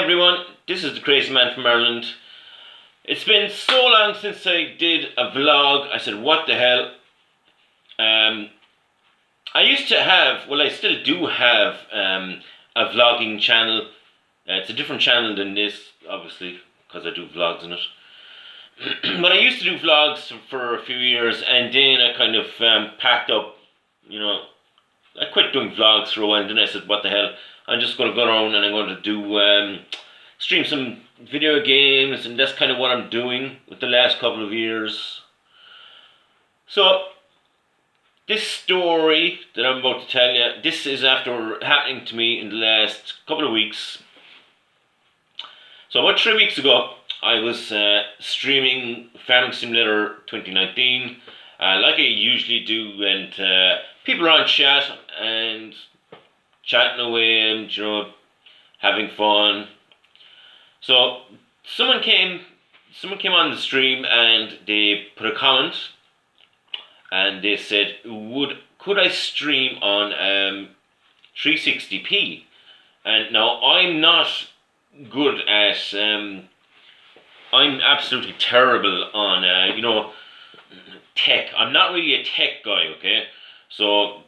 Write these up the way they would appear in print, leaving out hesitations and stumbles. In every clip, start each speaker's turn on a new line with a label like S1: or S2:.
S1: everyone, this is the Crazy Man from Ireland. It's been so long since I did a vlog. I said, what the hell? I used to have, well, I still do have a vlogging channel. It's a different channel than this, obviously, because I do vlogs in it. But I used to do vlogs for a few years, and then I kind of packed up, I quit doing vlogs for a while, and then I said, what the hell? I'm just going to go around and I'm going to do stream some video games, and that's kind of what I'm doing with the last couple of years. So this story that I'm about to tell you, this is after happening to me in the last couple of weeks. So about 3 weeks ago, I was streaming Farming Simulator 2019, like I usually do, and people are on chat and chatting away and having fun. So someone came on the stream and they put a comment and they said, could I stream on 360p? And now I'm not good at I'm absolutely terrible on tech. I'm not really a tech guy, okay? So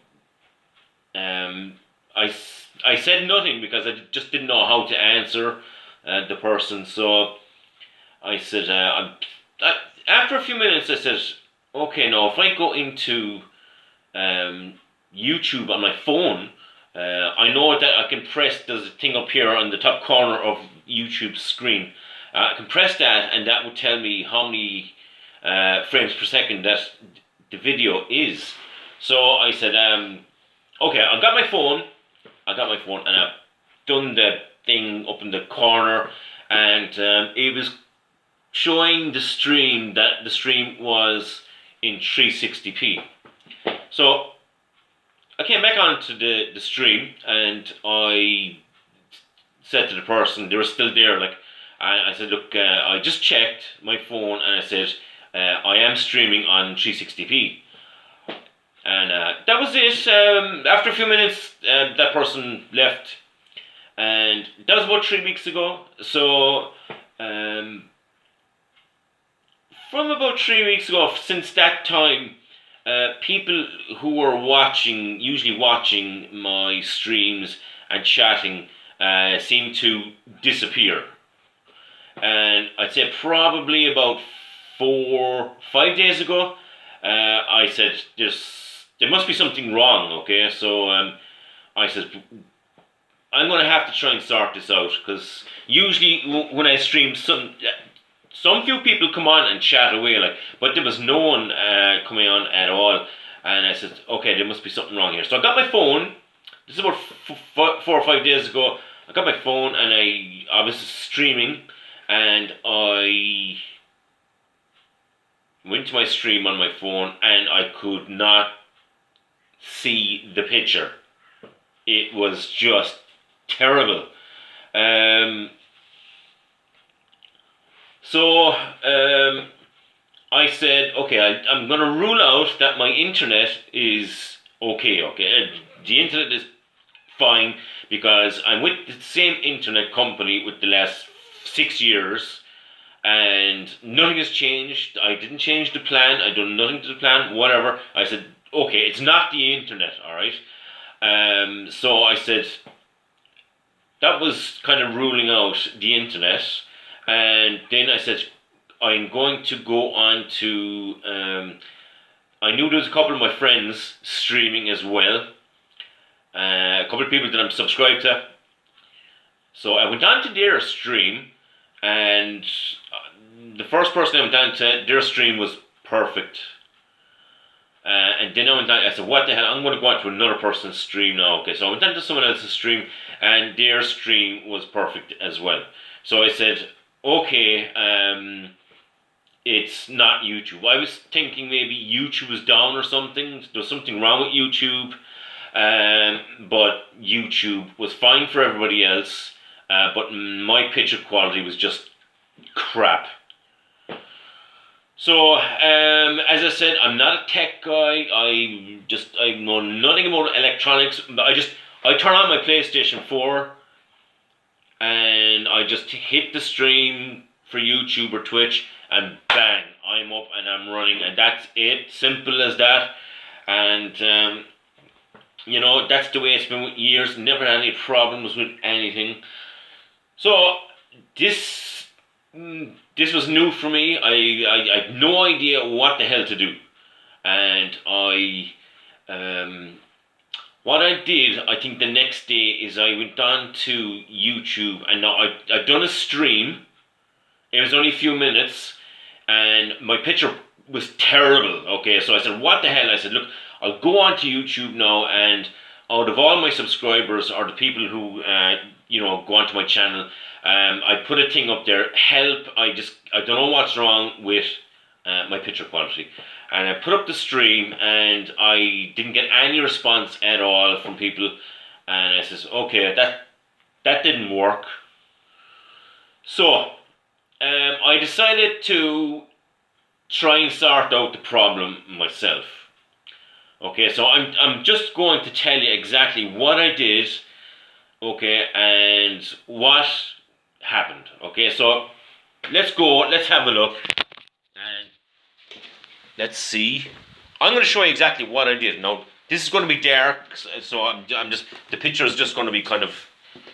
S1: I said nothing because I just didn't know how to answer the person. So I said, after a few minutes, I said, okay, now if I go into YouTube on my phone, I know that I can press, there's a thing up here on the top corner of YouTube's screen. I can press that, and that would tell me how many frames per second that the video is. So I said, okay, I got my phone, and I've done the thing up in the corner, and it was showing the stream that the stream was in 360p. So I came back onto the stream, and I said to the person, they were still there, I said, look, I just checked my phone, and I said, I am streaming on 360p. And that was it. After a few minutes, that person left. And that was about 3 weeks ago. So, from about 3 weeks ago, since that time, people who were usually watching my streams and chatting, seem to disappear. And I'd say probably about 5 days ago, I said, there must be something wrong, okay? So I said, I'm going to have to try and sort this out, because usually when I stream, some few people come on and chat away, but there was no one coming on at all. And I said, okay, there must be something wrong here. So I got my phone. This is about 4 or 5 days ago. I got my phone and I was streaming, and I went to my stream on my phone and I could not see the picture. It was just terrible. So I said, okay, I'm going to rule out that my internet is okay. The internet is fine because I'm with the same internet company with the last 6 years, and nothing has changed. I didn't change the plan. I done nothing to the plan, whatever. I said, okay, it's not the internet, alright? So I said, that was kind of ruling out the internet. And then I said, I'm going to go on to, I knew there was a couple of my friends streaming as well. A couple of people that I'm subscribed to. So I went on to their stream, and the first person I went on to, their stream was perfect. And then I said, what the hell, I'm going to go on to another person's stream now. Okay, so I went on to someone else's stream, and their stream was perfect as well. So I said, okay, it's not YouTube. I was thinking maybe YouTube was down or something. There's something wrong with YouTube. But YouTube was fine for everybody else. But my picture quality was just crap. So, as I said, I'm not a tech guy. I know nothing about electronics. I turn on my PlayStation 4 and I just hit the stream for YouTube or Twitch, and bang, I'm up and I'm running, and that's it. Simple as that. And that's the way it's been with years. Never had any problems with anything. So this this was new for me. I had no idea what the hell to do, and what I did, I think the next day is I went on to YouTube, and now I've done a stream. It was only a few minutes, and my picture was terrible. Okay, so I said, "What the hell?" I said, "Look, I'll go on to YouTube now, and out of all my subscribers or the people who go onto my channel, I put a thing up there. Help! I don't know what's wrong with my picture quality." And I put up the stream, and I didn't get any response at all from people. And I says, "Okay, that didn't work." So I decided to try and sort out the problem myself. Okay, so I'm just going to tell you exactly what I did, okay, and what happened. Okay, so let's have a look, and let's see. I'm going to show you exactly what I did. Now, this is going to be dark, so I'm just, the picture is just going to be kind of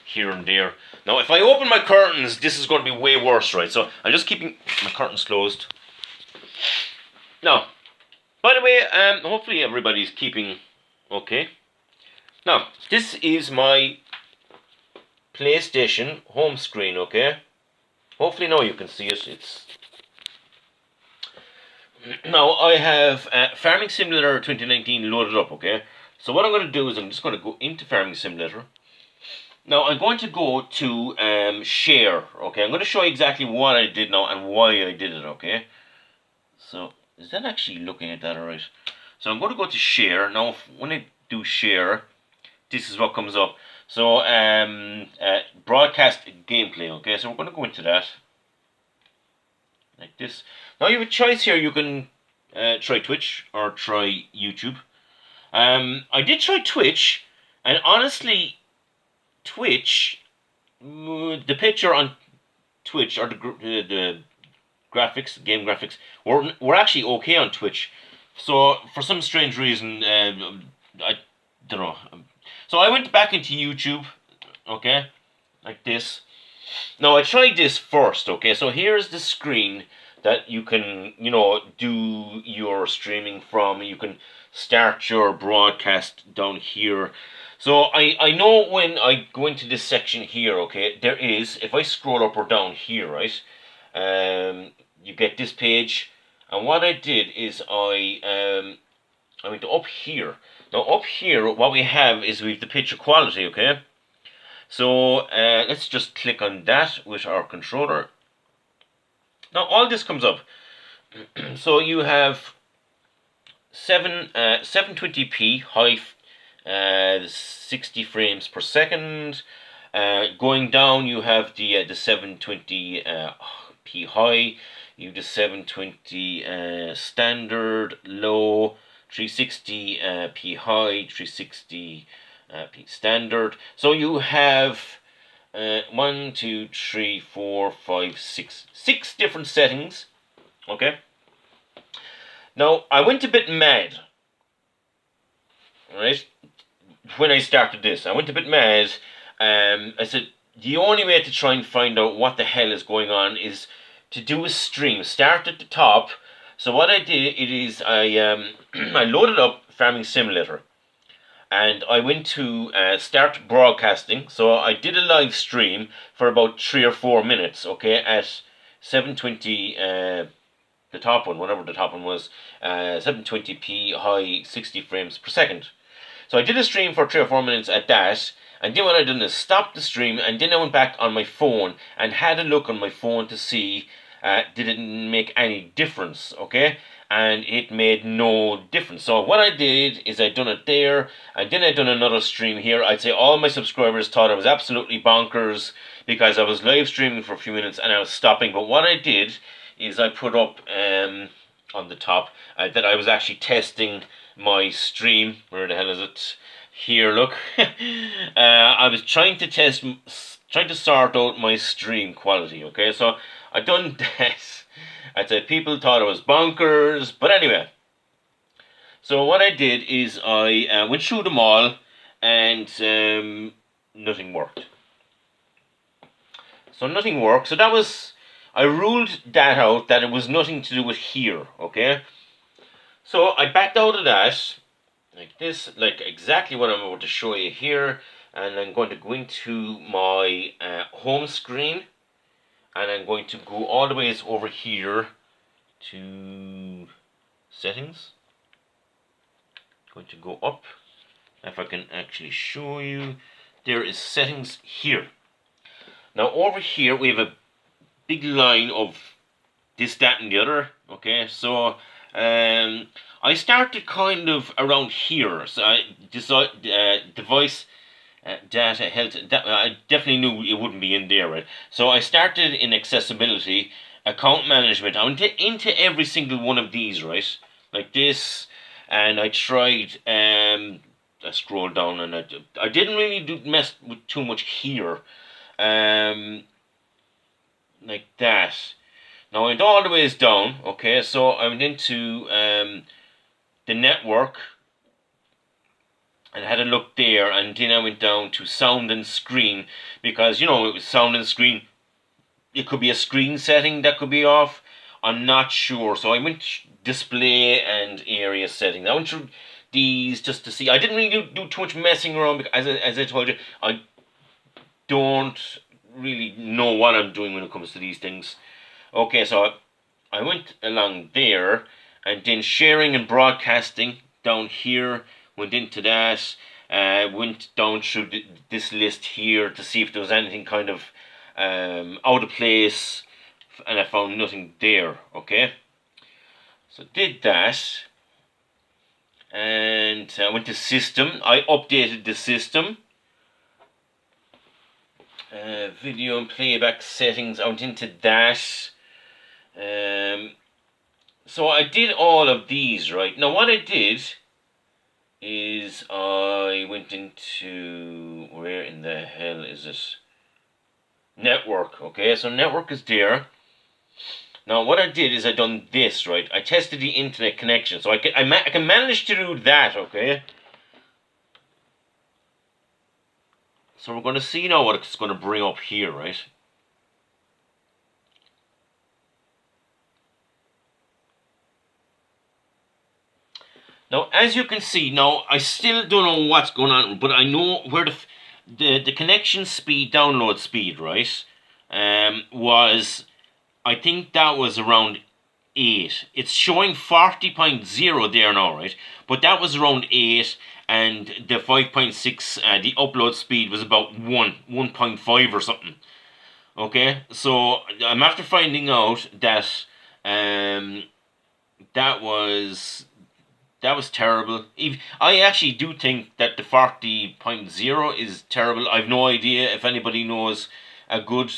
S1: here and there. Now, if I open my curtains, this is going to be way worse, right? So I'm just keeping my curtains closed. Now, by the way, hopefully everybody's keeping okay. Now, this is my PlayStation home screen, okay? Hopefully now you can see it. Now, I have Farming Simulator 2019 loaded up, okay? So what I'm going to do is I'm just going to go into Farming Simulator. Now, I'm going to go to share, okay? I'm going to show you exactly what I did now and why I did it, okay? So, is that actually looking at that alright? So I'm going to go to share. Now, when I do share, this is what comes up. So, broadcast gameplay, okay? So we're going to go into that. Like this. Now you have a choice here. You can try Twitch or try YouTube. I did try Twitch, and honestly, Twitch, the picture on Twitch or the graphics, game graphics, were actually okay on Twitch. So for some strange reason, I don't know. So I went back into YouTube, okay, like this. Now I tried this first, okay. So here's the screen that you can, do your streaming from. You can start your broadcast down here. So I know when I go into this section here, okay, there is, if I scroll up or down here, right, you get this page. And what I did is I went up here. Now up here, what we have is we have the picture quality, okay? So let's just click on that with our controller. Now all this comes up. So you have 720p high, 60 frames per second. Going down, you have the 720p high. You have the 720 standard, low, 360p high, 360p standard. So you have 1, 2, 3, 4, 5, 6 different settings. Okay. Now I went a bit mad. Right, when I started this, I went a bit mad. I said the only way to try and find out what the hell is going on is to do a stream. Start at the top. So what I did is I I loaded up Farming Simulator, and I went to start broadcasting. So I did a live stream for about 3 or 4 minutes. Okay, at 720. The top one, whatever the top one was, 720p high, 60 frames per second. So I did a stream for 3 or 4 minutes at that, and then what I done is stopped the stream, and then I went back on my phone and had a look on my phone to see did it make any difference, okay? And it made no difference. So what I did is I done it there, and then I done another stream here. I'd say all my subscribers thought I was absolutely bonkers because I was live streaming for a few minutes and I was stopping. But what I did is I put up on the top that I was actually testing my stream. Where the hell is it? Here, look. I was trying to test trying to sort out my stream quality. Okay, so I done that. I said people thought I was bonkers, but anyway. So what I did is I went through them all, and nothing worked. So nothing worked. So that was, I ruled that out, that it was nothing to do with here. Okay. So I backed out of that, like this, like exactly what I'm about to show you here, and I'm going to go into my home screen, and I'm going to go all the way over here to settings. Going to go up. If I can actually show you, there is settings here. Now over here we have a big line of this, that, and the other. Okay, so I started kind of around here. So I decided device data health. I definitely knew it wouldn't be in there, right? So I started in accessibility, account management. I went into every single one of these, right? Like this, and I tried. I scrolled down, and I didn't really mess with too much here, like that. Now I went all the ways down. Okay, so I went into the network and had a look there, and then I went down to sound and screen, because it was sound and screen. It could be a screen setting that could be off. I'm not sure. So I went display and area setting. I went through these just to see. I didn't really do too much messing around, because as I told you, I don't really know what I'm doing when it comes to these things. Okay, so I went along there, and then sharing and broadcasting down here, went into that, went down through this list here to see if there was anything kind of out of place, and I found nothing there. Okay, so did that, and I went to system. I updated the system. Video and playback settings, I went into that. So I did all of these, right? Now what I did is I went into, where in the hell is it? Network. Okay, so network is there. Now what I did is I done this, right? I tested the internet connection, so I can manage to do that. Okay, so we're going to see now what it's going to bring up here, right? Now, as you can see, now I still don't know what's going on, but I know where the connection speed, download speed, right? Was, I think that was around 8. It's showing 40.0 there now, right? But that was around 8, and the 5.6, the upload speed was about 1.5 or something. Okay, so I'm after finding out that that was terrible. I actually do think that the 40.0 is terrible. I've no idea if anybody knows a good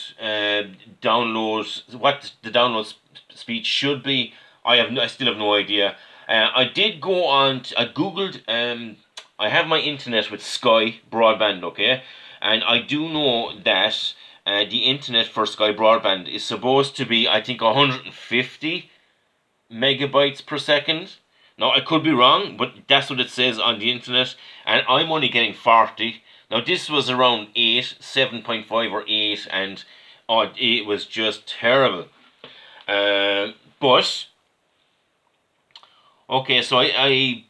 S1: download, what the download speed should be. I still have no idea. I did go on. I googled. I have my internet with Sky broadband. Okay, and I do know that the internet for Sky broadband is supposed to be, I think, 150 megabytes per second. Now, I could be wrong, but that's what it says on the internet, and I'm only getting 40. Now, this was around 8, 7.5 or 8, and it was just terrible. But, okay, so I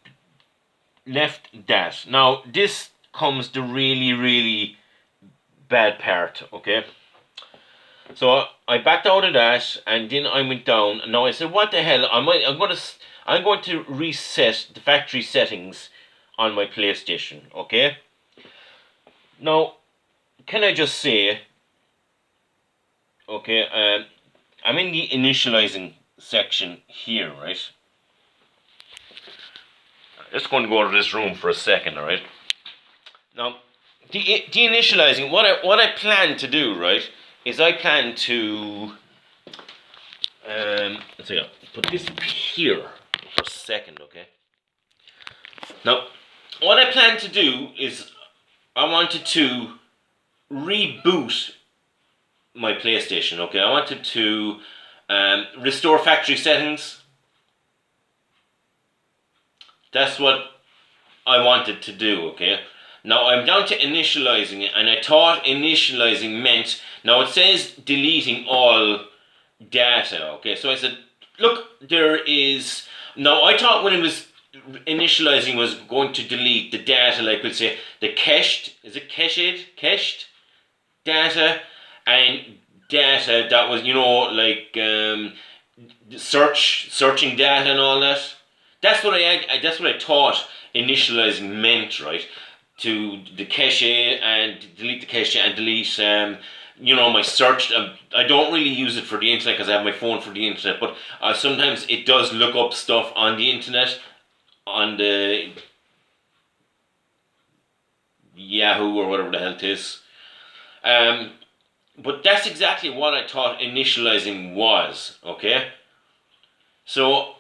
S1: left that. Now, this comes the really, really bad part, okay? So I backed out of that, and then I went down. And now I said, "What the hell? I'm going to reset the factory settings on my PlayStation." Okay. Now, can I just say, okay, I'm in the initializing section here, right? I'm just going to go out of this room for a second, all right? Now, the initializing, what I plan to do, right, is I plan to let's see, put this here for a second, okay? Now, what I plan to do is I wanted to reboot my PlayStation. Okay, I wanted to restore factory settings. That's what I wanted to do. Okay, now I'm down to initializing it, and I thought initializing meant, now it says deleting all data. Okay, so I said, look, there is, now I thought when it was initializing was going to delete the data, like we'll say the cached, is it cached data, and data that was, like searching data and all that. That's what I thought initializing meant, right? To the cache and delete the cache and delete my search. I don't really use it for the internet because I have my phone for the internet, but sometimes it does look up stuff on the internet, on the Yahoo or whatever the hell it is. But that's exactly what I thought initializing was. Okay, so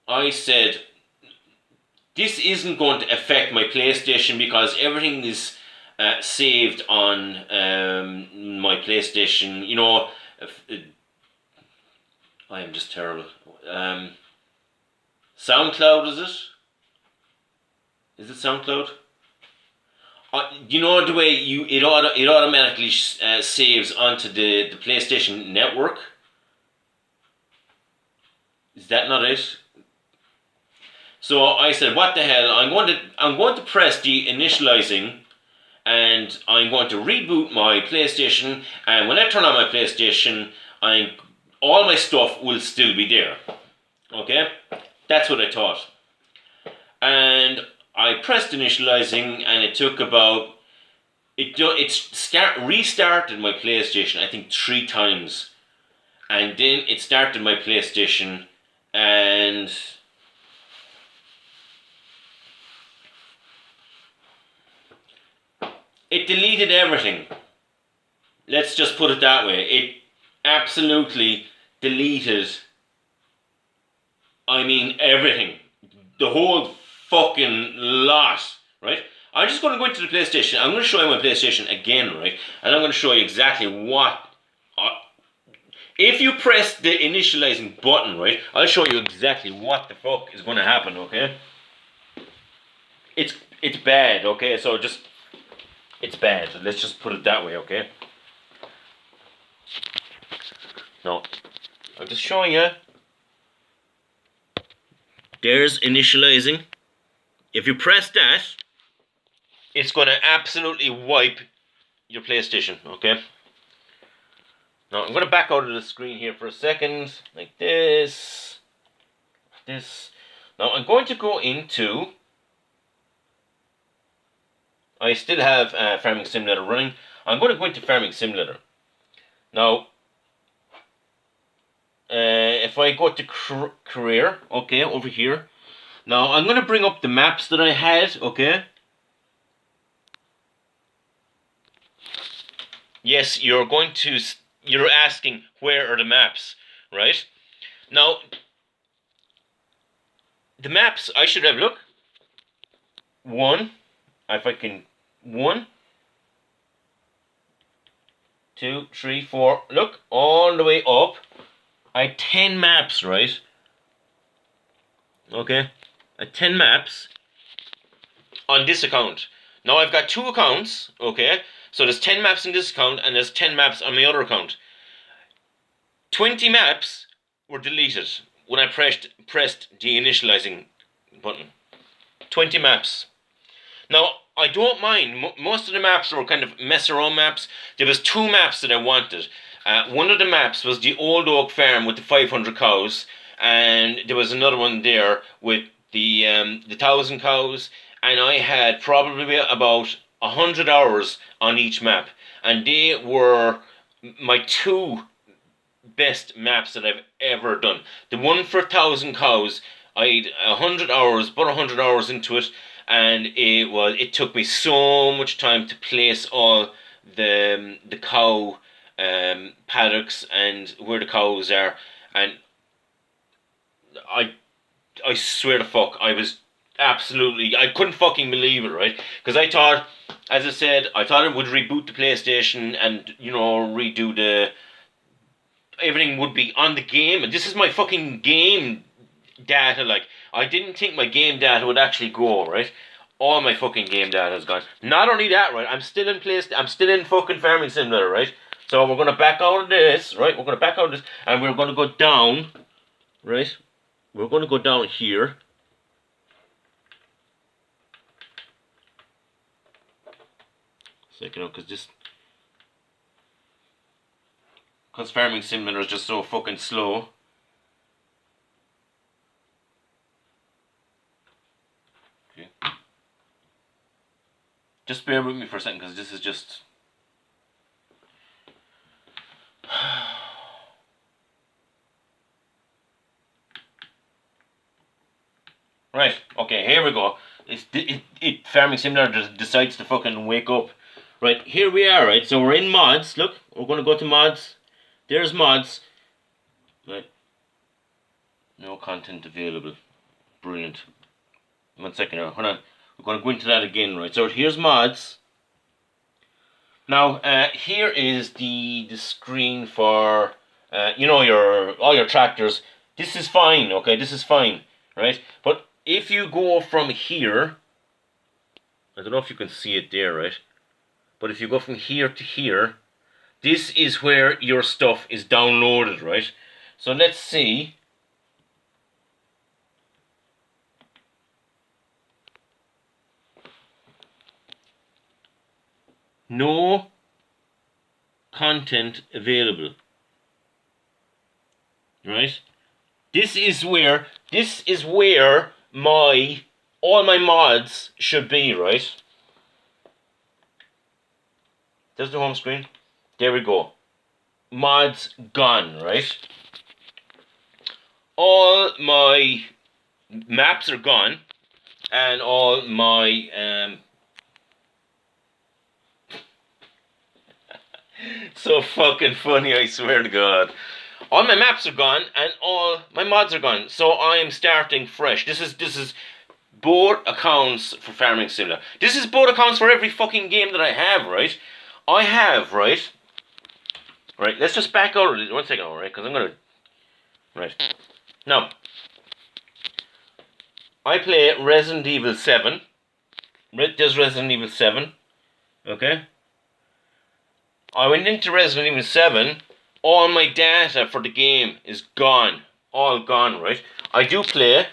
S1: I said, this isn't going to affect my PlayStation because everything is saved on my PlayStation. I am just terrible. SoundCloud, is it? Is it SoundCloud? The way it automatically saves onto the PlayStation Network. Is that not it? So I said, what the hell? I'm going to press the initializing, and I'm going to reboot my PlayStation. And when I turn on my PlayStation, all my stuff will still be there. Okay, that's what I thought. And I pressed initializing, and it took about restarted my PlayStation, I think 3 times, and then it started my PlayStation, and it deleted everything. Let's just put it that way. It absolutely deleted, everything. The whole fucking lot, right? I'm just going to go into the PlayStation. I'm going to show you my PlayStation again, right? And I'm going to show you exactly what. If you press the initializing button, right, I'll show you exactly what the fuck is going to happen, okay? It's bad, okay? So it's bad. Let's just put it that way, okay? No, I'm just showing you. There's initializing. If you press that, it's going to absolutely wipe your PlayStation, okay? Now, I'm going to back out of the screen here for a second, like this. Now, I'm going to go into... I still have Farming Simulator running. I'm going to go into Farming Simulator. Now, if I go to career, okay, over here. Now, I'm going to bring up the maps that I had, okay? Yes, you're asking, where are the maps, right? Now, the maps, I should have, look. 1, 2, 3, 4, look, all the way up. I had 10 maps, right? Okay, I had 10 maps on this account. Now I've got 2 accounts, okay? So there's 10 maps in this account and there's 10 maps on my other account. 20 maps were deleted when I pressed the initializing button. 20 maps. Now, I don't mind. Most of the maps were kind of mess around maps. There was 2 maps that I wanted. One of the maps was the Old Oak Farm with the 500 cows, and there was another one there with the 1,000 cows, and I had probably about 100 hours on each map, and they were my 2 best maps that I've ever done. The one for 1,000 cows, I had 100 hours, but 100 hours into it, and it took me so much time to place all the cow paddocks and where the cows are, and I swear to fuck, I was absolutely, I couldn't fucking believe it, right? Because I thought, as I said, I thought it would reboot the PlayStation and, you know, redo the, everything would be on the game, and this is my fucking game data. Like, I didn't think my game data would actually go, right? All my fucking game data is gone. Not only that, right? I'm still in fucking Farming Simulator, right? So we're gonna back out of this, right? We're gonna back out of this, and we're gonna go down, right? We're gonna go down here. Second, because Farming Simulator is just so fucking slow. Okay. Just bear with me for a second, because this is just. Right, okay, here we go. Farming Simulator just decides to fucking wake up. Right, here we are, right? So we're in mods. Look, we're going to go to mods. There's mods. Right. No content available. Brilliant. 1 second now, hold on. We're going to go into that again, right? So here's mods. Now, here is the screen for, you know, all your tractors. This is fine, okay? This is fine, right? But if you go from here, I don't know if you can see it there, right? But if you go from here to here, this is where your stuff is downloaded, right? So let's see. No content available. Right? This is where all my mods should be, right? There's the home screen. There we go. Mods gone, right? All my maps are gone, and all my so fucking funny, I swear to God. All my maps are gone and all my mods are gone. So I am starting fresh. This is both accounts for Farming Simulator. This is both accounts for every fucking game that I have, right? I have, right? Right, let's just back out of this 1 second, alright? Because I'm gonna. Right. Now, I play Resident Evil 7. There's Resident Evil 7. Okay? I went into Resident Evil 7. All my data for the game is gone. All gone, right? I do play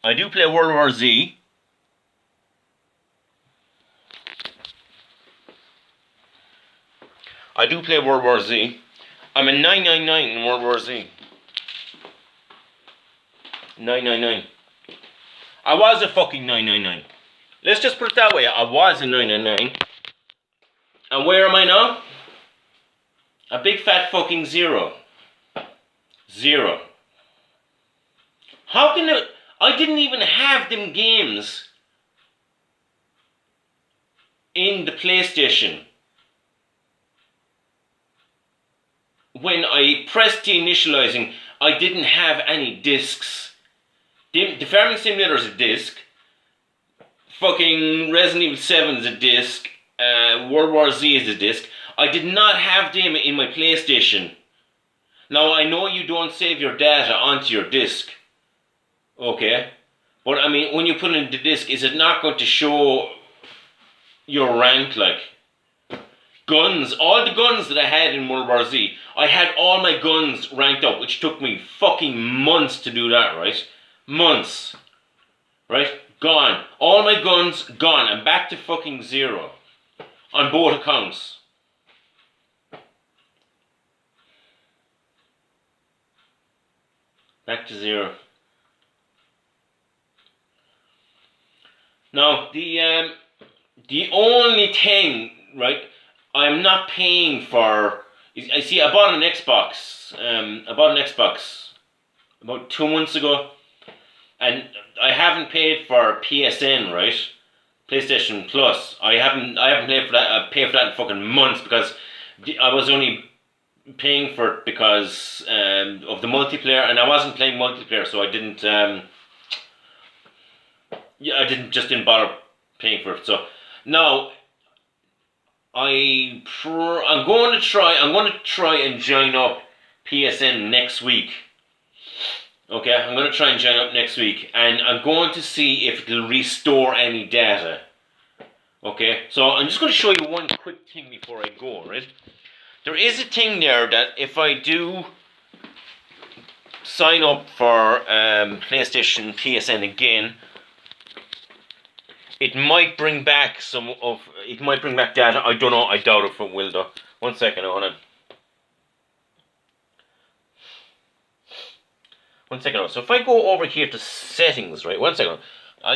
S1: World War Z. I do play World War Z. I'm a 999 in World War Z. 999. I was a fucking 999. Let's just put it that way. I was a 999. And where am I now? A big fat fucking 0. 0. How can it... I didn't even have them games in the PlayStation. When I pressed the initializing, I didn't have any discs. The Farming Simulator is a disc. Fucking Resident Evil 7 is a disc. World War Z is a disc. I did not have them in my PlayStation. Now, I know you don't save your data onto your disc. Okay? But, I mean, when you put it in the disc, is it not going to show your rank, like? Guns, all the guns that I had in World War Z, I had all my guns ranked up, which took me fucking months to do that, right? Months. Right? Gone. All my guns gone. I'm back to fucking 0. On both accounts. Back to 0. Now, the only thing, right, I'm not paying for... I see, I bought an Xbox. About 2 months ago. And I haven't paid for PSN, right? PlayStation Plus. I haven't paid for that in fucking months because I was only paying for it because of the multiplayer, and I wasn't playing multiplayer, so I didn't. I didn't bother paying for it. So now I'm going to try. I'm going to try and join up PSN next week. Okay, I'm going to try and join up next week, and I'm going to see if it'll restore any data. Okay, so I'm just going to show you one quick thing before I go, right? There is a thing there that if I do sign up for PlayStation PSN again, it might bring back data. I don't know. I doubt if it will though. 1 second, hold on. 1 second. So if I go over here to settings, right? 1 second.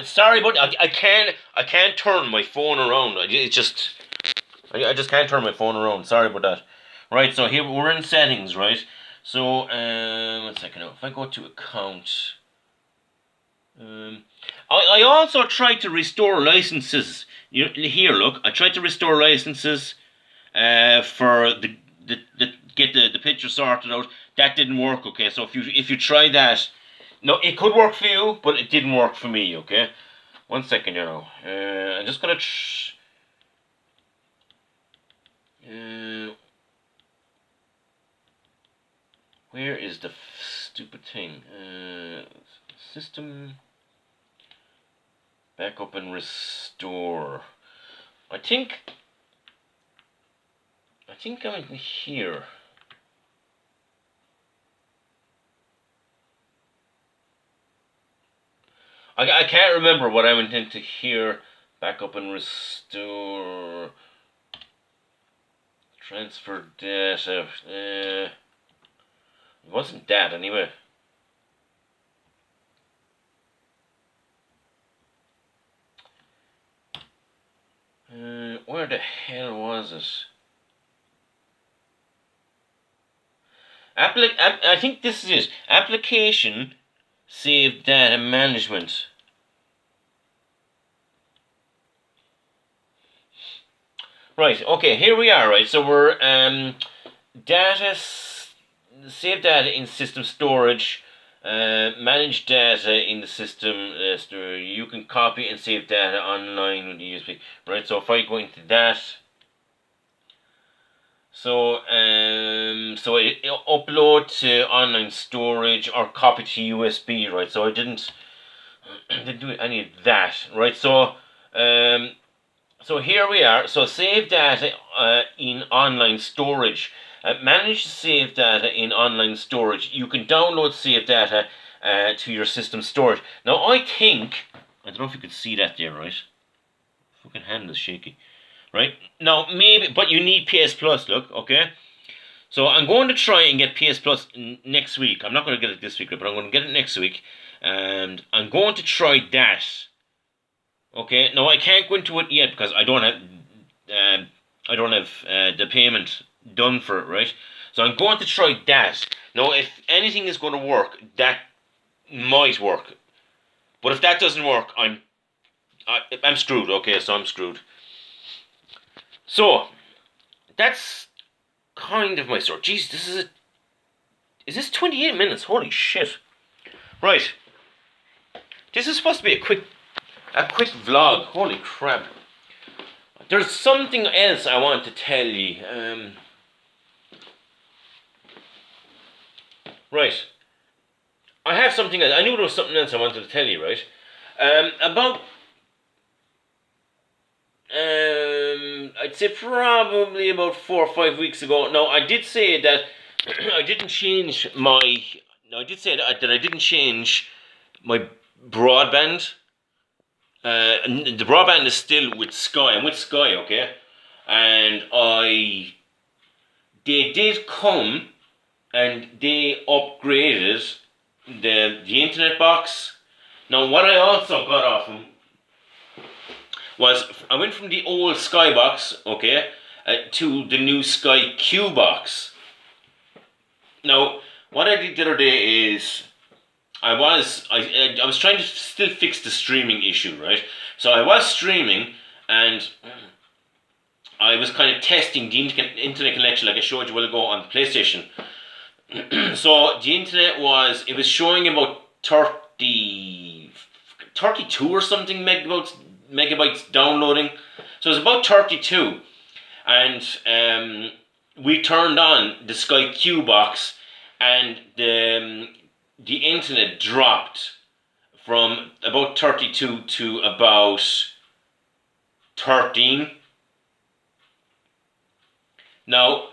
S1: Sorry, but I can't turn my phone around. I just can't turn my phone around. Sorry about that. Right. So here we're in settings, right? So 1 second. If I go to account. I also tried to restore licenses. Here, look, I tried to restore licenses for the get the picture sorted out. That didn't work. Okay, so if you try that, no, it could work for you, but it didn't work for me. Okay, 1 second, I'm just gonna. Where is the stupid thing? System. Backup and restore. I think I'm in here. I can't remember what I went into here. Backup and restore. Transfer data. It wasn't that anyway. Where the hell was it? I think this is it. Application, save data management. Right. Okay. Here we are. Right. So we're data, save data in system storage. Manage data in the system. You can copy and save data online with the USB. Right. So if I go into that. So it upload to online storage or copy to USB, right? So I didn't do any of that, right? So so here we are. So save data in online storage. Manage save data in online storage. You can download save data to your system storage. Now I don't know if you can see that there, right? Fucking hand is shaky. Right? Now, maybe, but you need PS Plus, look, okay? So I'm going to try and get PS Plus next week. I'm not going to get it this week, but I'm going to get it next week. And I'm going to try that. Okay? Now, I can't go into it yet because I don't have the payment done for it, right? So I'm going to try that. Now, if anything is going to work, that might work. But if that doesn't work, I'm screwed, okay? So I'm screwed. So, that's kind of my story. Jeez, is this 28 minutes? Holy shit. Right. This is supposed to be a quick vlog. Holy crap. There's something else I want to tell you. Right. I have something else. I knew there was something else I wanted to tell you, right? About I'd say probably about 4 or 5 weeks ago. Now, I did say that I didn't change my. No, I did say that I didn't change my broadband. The broadband is still with Sky. I'm with Sky, okay? And they did come and they upgraded the internet box. Now, what I also got off them was I went from the old Skybox, okay, to the new Sky Q box. Now, what I did the other day is I was trying to still fix the streaming issue, right? So I was streaming, and I was kind of testing the internet connection like I showed you a while ago on the PlayStation. So the internet was showing about 32 or something megabytes downloading. So it was about 32. And we turned on the Sky Q box, and the internet dropped from about 32 to about 13. Now,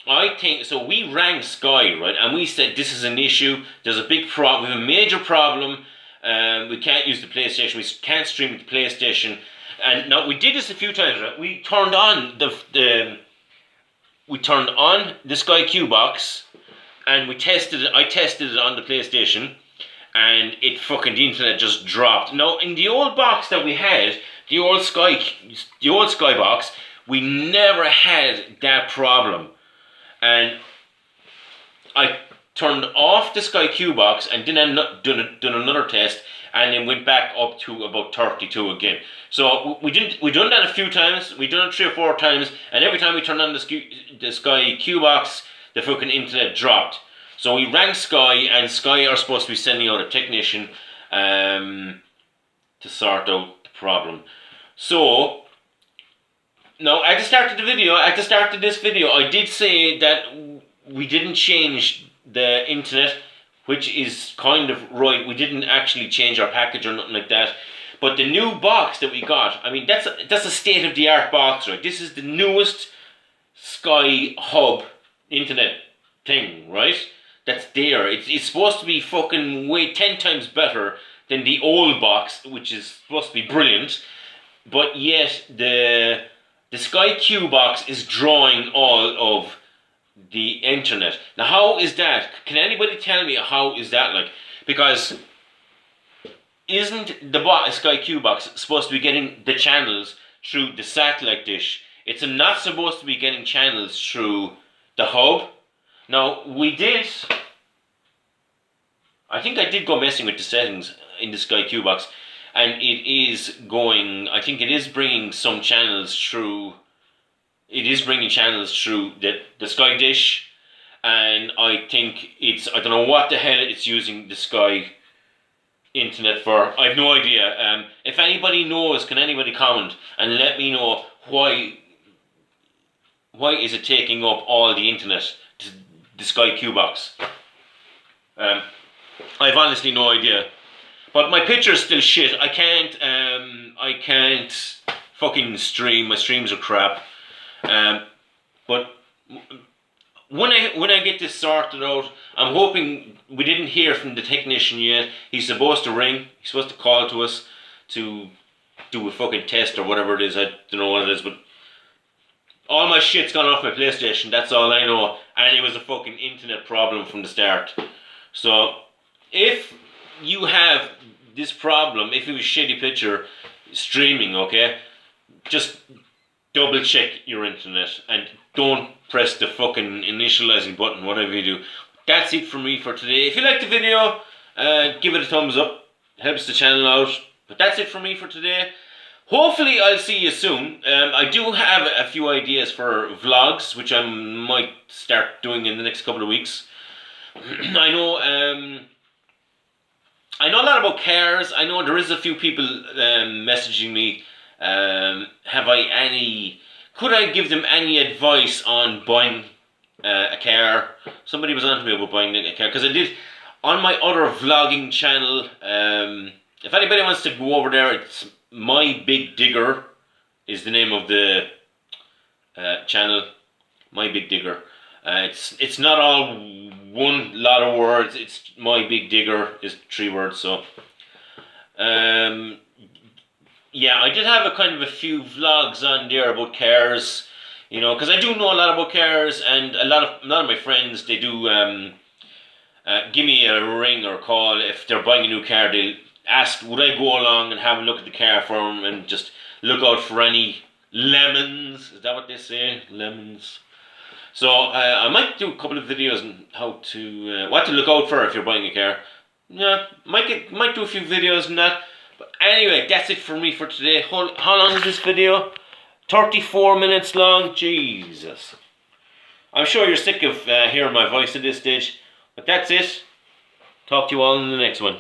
S1: I think, so we rang Sky, right, and we said this is an issue, there's a big problem, we have a major problem, we can't use the PlayStation, we can't stream the PlayStation. And now we did this a few times, right? We turned on the Sky Q box, and I tested it on the PlayStation, and the internet just dropped. Now in the old box that we had, the old Sky box, we never had that problem. And I turned off the Sky Q box and then done another test, and then went back up to about 32 again. So we done that a few times. We done it 3 or 4 times, and every time we turned on the Sky Q box, the fucking internet dropped. So we rang Sky, and Sky are supposed to be sending out a technician to sort out the problem. So now at the start of this video, I did say that we didn't change the internet, which is kind of right. We didn't actually change our package or nothing like that. But the new box that we got, I mean, that's a state-of-the-art box, right? This is the newest Sky Hub internet thing, right? That's there. It's supposed to be fucking 10 times better than the old box, which is supposed to be brilliant. But yet the Sky Q box is drawing all of the internet. Now, how is that? Can anybody tell me how is that like? Because isn't the Sky Q box supposed to be getting the channels through the satellite dish? It's not supposed to be getting channels through the hub. Now, I think I did go messing with the settings in the Sky Q box, and I think it is bringing some channels through. It is bringing channels through the Sky dish, and I think I don't know what the hell it's using the Sky internet for. I have no idea. If anybody knows, can anybody comment and let me know why is it taking up all the internet, the Sky Q box? I have honestly no idea. But my picture is still shit. I can't fucking stream. My streams are crap. But when I get this sorted out, I'm hoping. We didn't hear from the technician yet. He's supposed to ring. He's supposed to call to us to do a fucking test or whatever it is. I don't know what it is, but all my shit's gone off my PlayStation. That's all I know. And it was a fucking internet problem from the start. So if you have this problem, if it was shitty picture streaming, okay, just double check your internet and don't press the fucking initializing button, whatever you do. That's it from me for today. If you like the video, give it a thumbs up. Helps the channel out. But that's it from me for today. Hopefully I'll see you soon. I do have a few ideas for vlogs, which I might start doing in the next couple of weeks. I know a lot about cars. I know there is a few people messaging me. Could I give them any advice on buying a car? Somebody was on to me about buying a car, because I did on my other vlogging channel. If anybody wants to go over there, it's My Big Digger is the name of the channel. My Big Digger. It's not all one lot of words. It's My Big Digger is 3 words. So yeah, I did have a few vlogs on there about cars, you know, because I do know a lot about cars, and a lot of my friends, they do give me a ring or call if they're buying a new car. They'll ask, would I go along and have a look at the car for them and just look out for any lemons? Is that what they say? Lemons. So I might do a couple of videos on how to what to look out for if you're buying a car. Yeah, might do a few videos on that. But anyway, that's it for me for today. How long is this video? 34 minutes long. Jesus. I'm sure you're sick of hearing my voice at this stage. But that's it. Talk to you all in the next one.